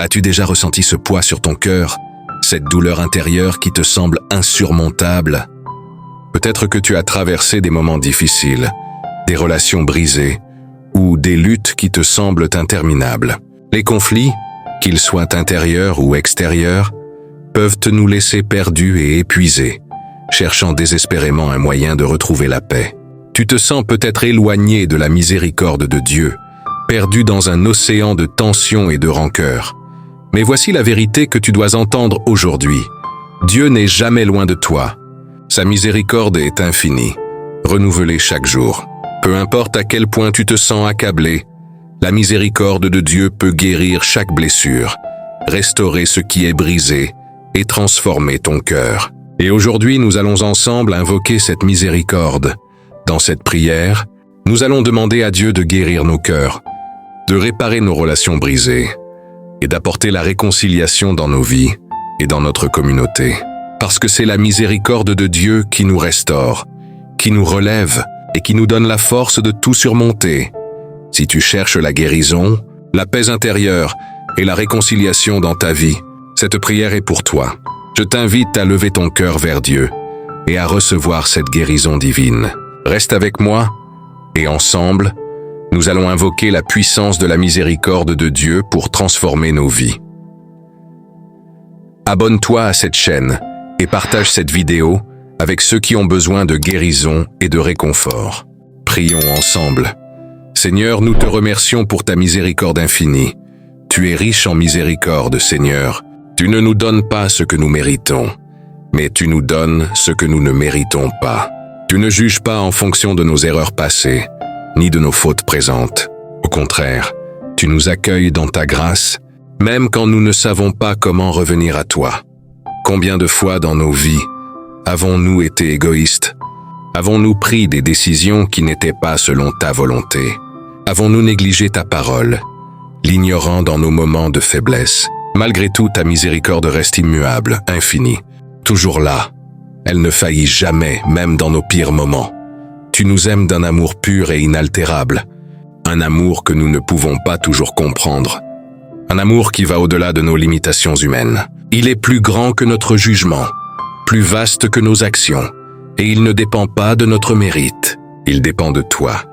As-tu déjà ressenti ce poids sur ton cœur, cette douleur intérieure qui te semble insurmontable? Peut-être que tu as traversé des moments difficiles, des relations brisées ou des luttes qui te semblent interminables. Les conflits, qu'ils soient intérieurs ou extérieurs, peuvent nous laisser perdus et épuisés, cherchant désespérément un moyen de retrouver la paix. Tu te sens peut-être éloigné de la miséricorde de Dieu, perdu dans un océan de tension et de rancœur. Mais voici la vérité que tu dois entendre aujourd'hui. Dieu n'est jamais loin de toi. Sa miséricorde est infinie, renouvelée chaque jour. Peu importe à quel point tu te sens accablé, la miséricorde de Dieu peut guérir chaque blessure, restaurer ce qui est brisé et transformer ton cœur. Et aujourd'hui, nous allons ensemble invoquer cette miséricorde. Dans cette prière, nous allons demander à Dieu de guérir nos cœurs, de réparer nos relations brisées et d'apporter la réconciliation dans nos vies et dans notre communauté. Parce que c'est la miséricorde de Dieu qui nous restaure, qui nous relève et qui nous donne la force de tout surmonter. Si tu cherches la guérison, la paix intérieure et la réconciliation dans ta vie, cette prière est pour toi. Je t'invite à lever ton cœur vers Dieu et à recevoir cette guérison divine. Reste avec moi et ensemble, nous allons invoquer la puissance de la miséricorde de Dieu pour transformer nos vies. Abonne-toi à cette chaîne et partage cette vidéo avec ceux qui ont besoin de guérison et de réconfort. Prions ensemble. Seigneur, nous te remercions pour ta miséricorde infinie. Tu es riche en miséricorde, Seigneur. Tu ne nous donnes pas ce que nous méritons, mais tu nous donnes ce que nous ne méritons pas. Tu ne juges pas en fonction de nos erreurs passées, ni de nos fautes présentes. Au contraire, tu nous accueilles dans ta grâce, même quand nous ne savons pas comment revenir à toi. Combien de fois dans nos vies avons-nous été égoïstes? Avons-nous pris des décisions qui n'étaient pas selon ta volonté? Avons-nous négligé ta parole, l'ignorant dans nos moments de faiblesse? Malgré tout, ta miséricorde reste immuable, infinie, toujours là. Elle ne faillit jamais, même dans nos pires moments. Tu nous aimes d'un amour pur et inaltérable, un amour que nous ne pouvons pas toujours comprendre, un amour qui va au-delà de nos limitations humaines. Il est plus grand que notre jugement, plus vaste que nos actions, et il ne dépend pas de notre mérite, il dépend de toi.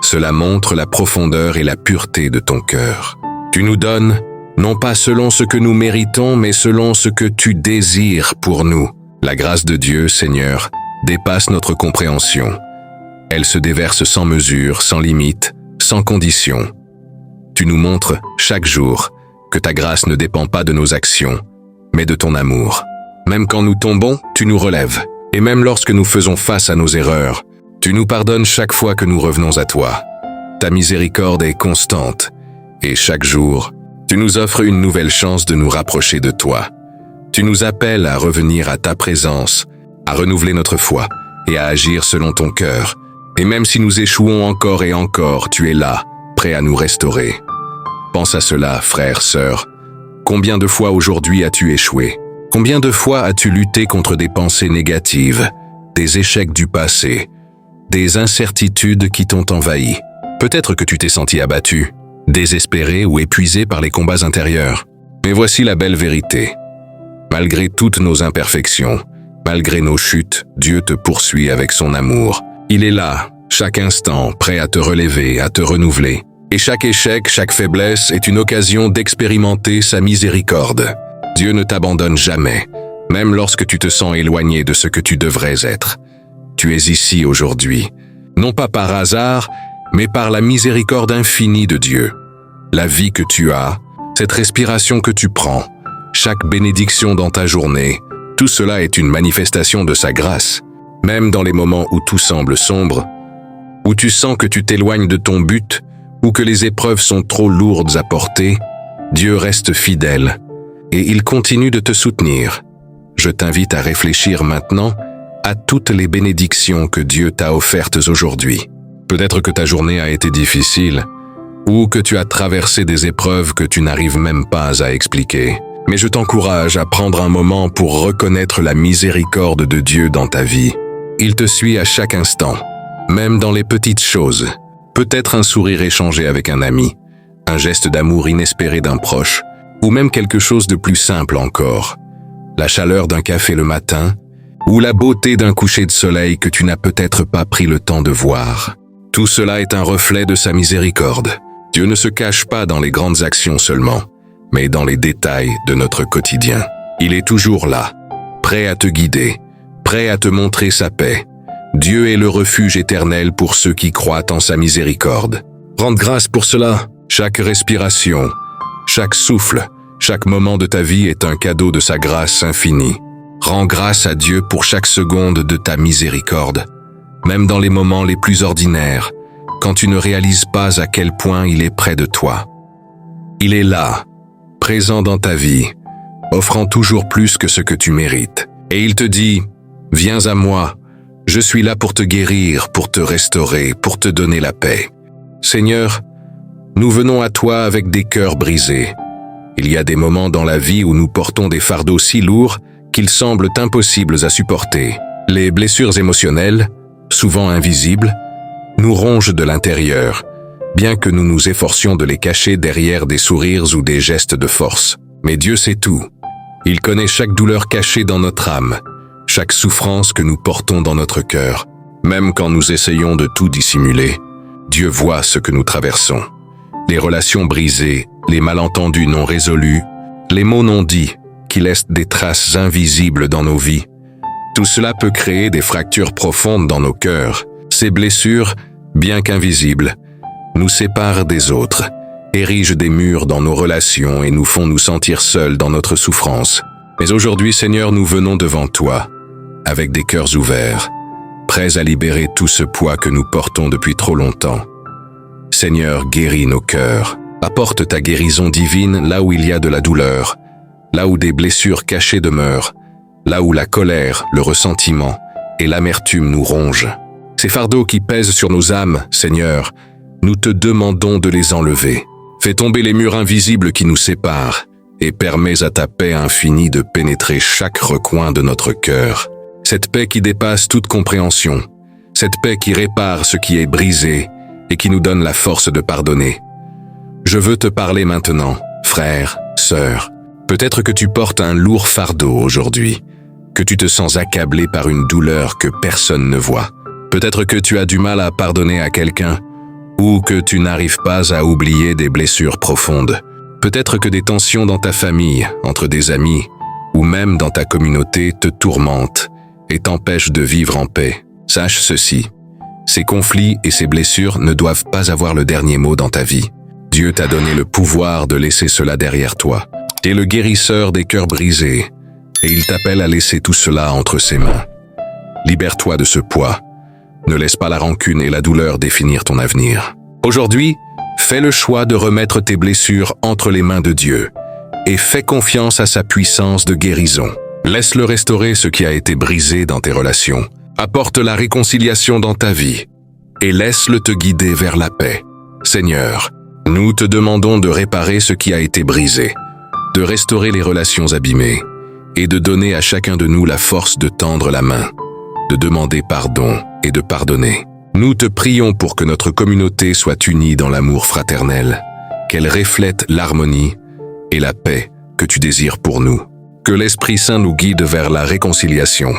Cela montre la profondeur et la pureté de ton cœur. Tu nous donnes, non pas selon ce que nous méritons, mais selon ce que tu désires pour nous. La grâce de Dieu, Seigneur, dépasse notre compréhension. Elle se déverse sans mesure, sans limite, sans condition. Tu nous montres, chaque jour, que ta grâce ne dépend pas de nos actions, mais de ton amour. Même quand nous tombons, tu nous relèves. Et même lorsque nous faisons face à nos erreurs, tu nous pardonnes chaque fois que nous revenons à toi. Ta miséricorde est constante, et chaque jour, tu nous offres une nouvelle chance de nous rapprocher de toi. Tu nous appelles à revenir à ta présence, à renouveler notre foi et à agir selon ton cœur. Et même si nous échouons encore et encore, tu es là, prêt à nous restaurer. Pense à cela, frère, sœur. Combien de fois aujourd'hui as-tu échoué? Combien de fois as-tu lutté contre des pensées négatives, des échecs du passé, des incertitudes qui t'ont envahi? Peut-être que tu t'es senti abattu, désespéré ou épuisé par les combats intérieurs. Mais voici la belle vérité. Malgré toutes nos imperfections, malgré nos chutes, Dieu te poursuit avec son amour. Il est là, chaque instant, prêt à te relever, à te renouveler. Et chaque échec, chaque faiblesse est une occasion d'expérimenter sa miséricorde. Dieu ne t'abandonne jamais, même lorsque tu te sens éloigné de ce que tu devrais être. Tu es ici aujourd'hui, non pas par hasard, mais par la miséricorde infinie de Dieu. La vie que tu as, cette respiration que tu prends, chaque bénédiction dans ta journée, tout cela est une manifestation de sa grâce. Même dans les moments où tout semble sombre, où tu sens que tu t'éloignes de ton but, ou que les épreuves sont trop lourdes à porter, Dieu reste fidèle et il continue de te soutenir. Je t'invite à réfléchir maintenant à toutes les bénédictions que Dieu t'a offertes aujourd'hui. Peut-être que ta journée a été difficile, ou que tu as traversé des épreuves que tu n'arrives même pas à expliquer. Mais je t'encourage à prendre un moment pour reconnaître la miséricorde de Dieu dans ta vie. Il te suit à chaque instant, même dans les petites choses. Peut-être un sourire échangé avec un ami, un geste d'amour inespéré d'un proche, ou même quelque chose de plus simple encore. La chaleur d'un café le matin, ou la beauté d'un coucher de soleil que tu n'as peut-être pas pris le temps de voir. Tout cela est un reflet de sa miséricorde. Dieu ne se cache pas dans les grandes actions seulement, mais dans les détails de notre quotidien. Il est toujours là, prêt à te guider, prêt à te montrer sa paix. Dieu est le refuge éternel pour ceux qui croient en sa miséricorde. Rends grâce pour cela. Chaque respiration, chaque souffle, chaque moment de ta vie est un cadeau de sa grâce infinie. Rends grâce à Dieu pour chaque seconde de ta miséricorde, même dans les moments les plus ordinaires, quand tu ne réalises pas à quel point il est près de toi. Il est là, présent dans ta vie, offrant toujours plus que ce que tu mérites. Et il te dit, « Viens à moi, je suis là pour te guérir, pour te restaurer, pour te donner la paix. » Seigneur, nous venons à toi avec des cœurs brisés. Il y a des moments dans la vie où nous portons des fardeaux si lourds qu'ils semblent impossibles à supporter. Les blessures émotionnelles, souvent invisibles, nous rongent de l'intérieur, bien que nous nous efforcions de les cacher derrière des sourires ou des gestes de force. Mais Dieu sait tout. Il connaît chaque douleur cachée dans notre âme, chaque souffrance que nous portons dans notre cœur. Même quand nous essayons de tout dissimuler, Dieu voit ce que nous traversons. Les relations brisées, les malentendus non résolus, les mots non dits qui laissent des traces invisibles dans nos vies. Tout cela peut créer des fractures profondes dans nos cœurs. Ces blessures, bien qu'invisibles, nous séparent des autres, érigent des murs dans nos relations et nous font nous sentir seuls dans notre souffrance. Mais aujourd'hui, Seigneur, nous venons devant toi, avec des cœurs ouverts, prêts à libérer tout ce poids que nous portons depuis trop longtemps. Seigneur, guéris nos cœurs. Apporte ta guérison divine là où il y a de la douleur, là où des blessures cachées demeurent, là où la colère, le ressentiment et l'amertume nous rongent. Ces fardeaux qui pèsent sur nos âmes, Seigneur, nous te demandons de les enlever. Fais tomber les murs invisibles qui nous séparent et permets à ta paix infinie de pénétrer chaque recoin de notre cœur. Cette paix qui dépasse toute compréhension, cette paix qui répare ce qui est brisé et qui nous donne la force de pardonner. Je veux te parler maintenant, frère, sœur. Peut-être que tu portes un lourd fardeau aujourd'hui, que tu te sens accablé par une douleur que personne ne voit. Peut-être que tu as du mal à pardonner à quelqu'un, ou que tu n'arrives pas à oublier des blessures profondes. Peut-être que des tensions dans ta famille, entre des amis, ou même dans ta communauté te tourmentent et t'empêchent de vivre en paix. Sache ceci, ces conflits et ces blessures ne doivent pas avoir le dernier mot dans ta vie. Dieu t'a donné le pouvoir de laisser cela derrière toi. Tu es le guérisseur des cœurs brisés, et il t'appelle à laisser tout cela entre ses mains. Libère-toi de ce poids. Ne laisse pas la rancune et la douleur définir ton avenir. Aujourd'hui, fais le choix de remettre tes blessures entre les mains de Dieu et fais confiance à sa puissance de guérison. Laisse-le restaurer ce qui a été brisé dans tes relations. Apporte la réconciliation dans ta vie et laisse-le te guider vers la paix. Seigneur, nous te demandons de réparer ce qui a été brisé, de restaurer les relations abîmées et de donner à chacun de nous la force de tendre la main, de demander pardon et de pardonner. Nous te prions pour que notre communauté soit unie dans l'amour fraternel, qu'elle reflète l'harmonie et la paix que tu désires pour nous. Que l'Esprit Saint nous guide vers la réconciliation,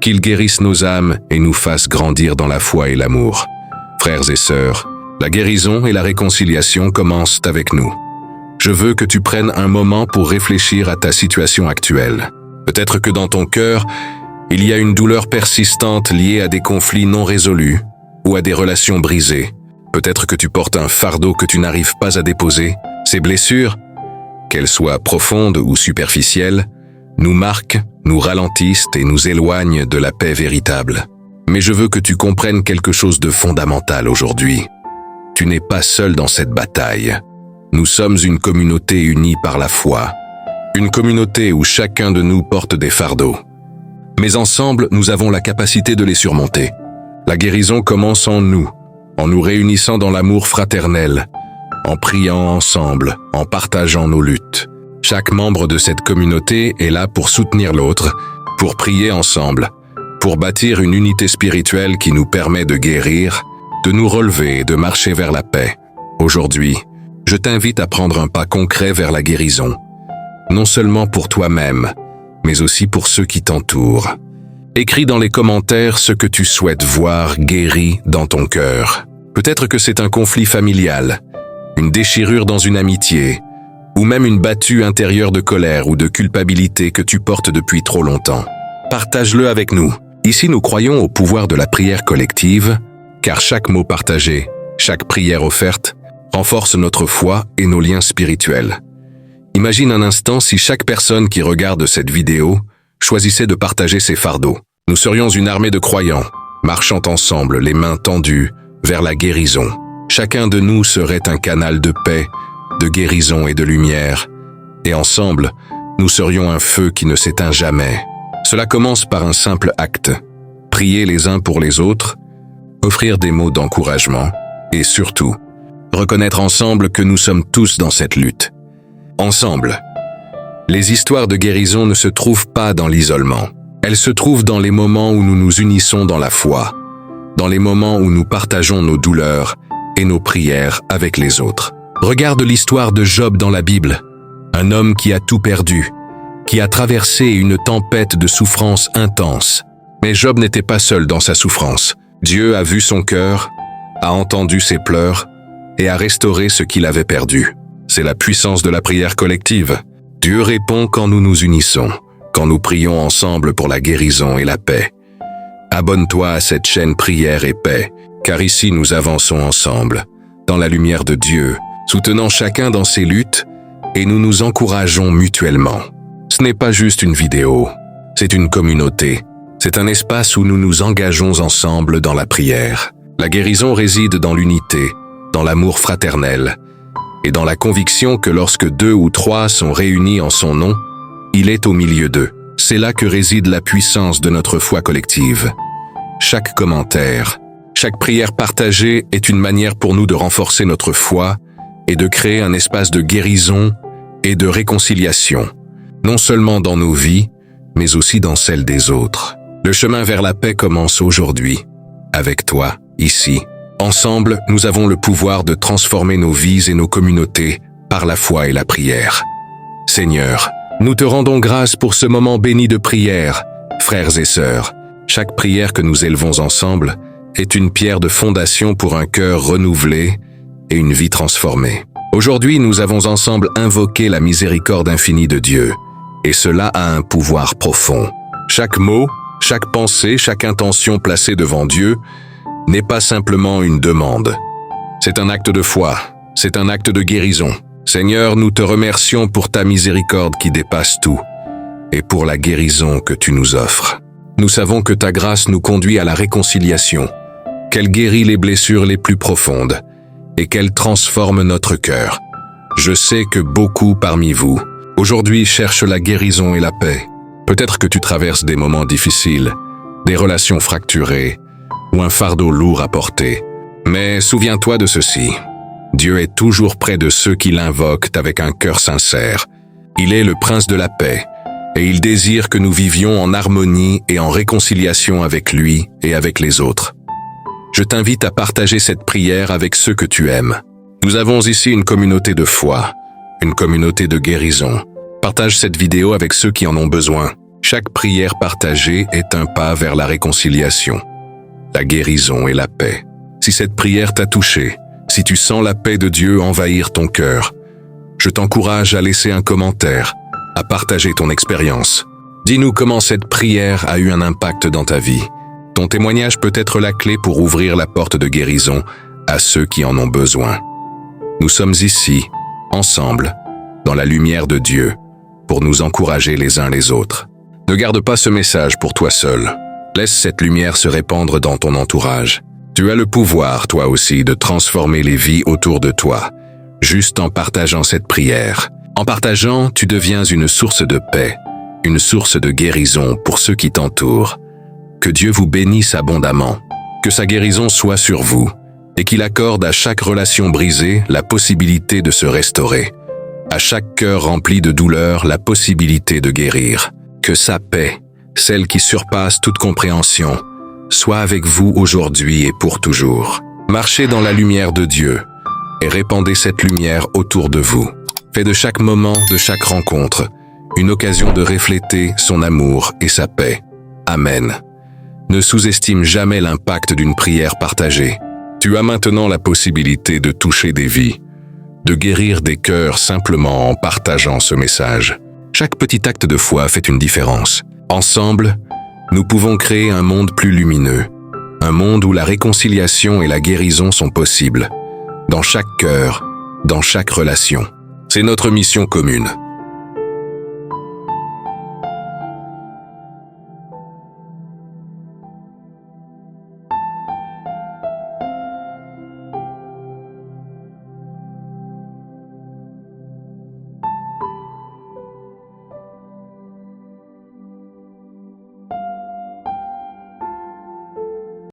qu'il guérisse nos âmes et nous fasse grandir dans la foi et l'amour. Frères et sœurs, la guérison et la réconciliation commencent avec nous. Je veux que tu prennes un moment pour réfléchir à ta situation actuelle. Peut-être que dans ton cœur, il y a une douleur persistante liée à des conflits non résolus ou à des relations brisées. Peut-être que tu portes un fardeau que tu n'arrives pas à déposer. Ces blessures, qu'elles soient profondes ou superficielles, nous marquent, nous ralentissent et nous éloignent de la paix véritable. Mais je veux que tu comprennes quelque chose de fondamental aujourd'hui. Tu n'es pas seul dans cette bataille. Nous sommes une communauté unie par la foi. Une communauté où chacun de nous porte des fardeaux. Mais ensemble, nous avons la capacité de les surmonter. La guérison commence en nous réunissant dans l'amour fraternel, en priant ensemble, en partageant nos luttes. Chaque membre de cette communauté est là pour soutenir l'autre, pour prier ensemble, pour bâtir une unité spirituelle qui nous permet de guérir, de nous relever et de marcher vers la paix. Aujourd'hui, je t'invite à prendre un pas concret vers la guérison. non seulement pour toi-même, mais aussi pour ceux qui t'entourent. Écris dans les commentaires ce que tu souhaites voir guéri dans ton cœur. Peut-être que c'est un conflit familial, une déchirure dans une amitié, ou même une battue intérieure de colère ou de culpabilité que tu portes depuis trop longtemps. Partage-le avec nous. Ici, nous croyons au pouvoir de la prière collective, car chaque mot partagé, chaque prière offerte, renforce notre foi et nos liens spirituels. Imagine un instant si chaque personne qui regarde cette vidéo choisissait de partager ses fardeaux. Nous serions une armée de croyants, marchant ensemble, les mains tendues, vers la guérison. Chacun de nous serait un canal de paix, de guérison et de lumière, et ensemble, nous serions un feu qui ne s'éteint jamais. Cela commence par un simple acte, prier les uns pour les autres, offrir des mots d'encouragement, et surtout, reconnaître ensemble que nous sommes tous dans cette lutte. Ensemble. Les histoires de guérison ne se trouvent pas dans l'isolement. Elles se trouvent dans les moments où nous nous unissons dans la foi, dans les moments où nous partageons nos douleurs et nos prières avec les autres. Regarde l'histoire de Job dans la Bible, un homme qui a tout perdu, qui a traversé une tempête de souffrance intense. Mais Job n'était pas seul dans sa souffrance. Dieu a vu son cœur, a entendu ses pleurs et a restauré ce qu'il avait perdu. C'est la puissance de la prière collective. Dieu répond quand nous nous unissons, quand nous prions ensemble pour la guérison et la paix. Abonne-toi à cette chaîne Prière et Paix, car ici nous avançons ensemble, dans la lumière de Dieu, soutenant chacun dans ses luttes, et nous nous encourageons mutuellement. Ce n'est pas juste une vidéo, c'est une communauté. C'est un espace où nous nous engageons ensemble dans la prière. La guérison réside dans l'unité, dans l'amour fraternel, et dans la conviction que lorsque 2 ou 3 sont réunis en son nom, il est au milieu d'eux. C'est là que réside la puissance de notre foi collective. Chaque commentaire, chaque prière partagée est une manière pour nous de renforcer notre foi et de créer un espace de guérison et de réconciliation, non seulement dans nos vies, mais aussi dans celles des autres. Le chemin vers la paix commence aujourd'hui, avec toi, ici. Ensemble, nous avons le pouvoir de transformer nos vies et nos communautés par la foi et la prière. Seigneur, nous te rendons grâce pour ce moment béni de prière. Frères et sœurs, chaque prière que nous élevons ensemble est une pierre de fondation pour un cœur renouvelé et une vie transformée. Aujourd'hui, nous avons ensemble invoqué la miséricorde infinie de Dieu, et cela a un pouvoir profond. Chaque mot, chaque pensée, chaque intention placée devant Dieu n'est pas simplement une demande. C'est un acte de foi, c'est un acte de guérison. Seigneur, nous te remercions pour ta miséricorde qui dépasse tout et pour la guérison que tu nous offres. Nous savons que ta grâce nous conduit à la réconciliation, qu'elle guérit les blessures les plus profondes et qu'elle transforme notre cœur. Je sais que beaucoup parmi vous, aujourd'hui, cherchent la guérison et la paix. Peut-être que tu traverses des moments difficiles, des relations fracturées, ou un fardeau lourd à porter. Mais souviens-toi de ceci. Dieu est toujours près de ceux qui l'invoquent avec un cœur sincère. Il est le prince de la paix, et il désire que nous vivions en harmonie et en réconciliation avec lui et avec les autres. Je t'invite à partager cette prière avec ceux que tu aimes. Nous avons ici une communauté de foi, une communauté de guérison. Partage cette vidéo avec ceux qui en ont besoin. Chaque prière partagée est un pas vers la réconciliation, la guérison et la paix. Si cette prière t'a touché, si tu sens la paix de Dieu envahir ton cœur, je t'encourage à laisser un commentaire, à partager ton expérience. Dis-nous comment cette prière a eu un impact dans ta vie. Ton témoignage peut être la clé pour ouvrir la porte de guérison à ceux qui en ont besoin. Nous sommes ici, ensemble, dans la lumière de Dieu, pour nous encourager les uns les autres. Ne garde pas ce message pour toi seul. Laisse cette lumière se répandre dans ton entourage. Tu as le pouvoir, toi aussi, de transformer les vies autour de toi, juste en partageant cette prière. En partageant, tu deviens une source de paix, une source de guérison pour ceux qui t'entourent. Que Dieu vous bénisse abondamment, que sa guérison soit sur vous, et qu'il accorde à chaque relation brisée la possibilité de se restaurer, à chaque cœur rempli de douleur la possibilité de guérir. Que sa paix, celle qui surpasse toute compréhension, soit avec vous aujourd'hui et pour toujours. Marchez dans la lumière de Dieu et répandez cette lumière autour de vous. Faites de chaque moment, de chaque rencontre, une occasion de refléter son amour et sa paix. Amen. Ne sous-estime jamais l'impact d'une prière partagée. Tu as maintenant la possibilité de toucher des vies, de guérir des cœurs simplement en partageant ce message. Chaque petit acte de foi fait une différence. Ensemble, nous pouvons créer un monde plus lumineux, un monde où la réconciliation et la guérison sont possibles, dans chaque cœur, dans chaque relation. C'est notre mission commune.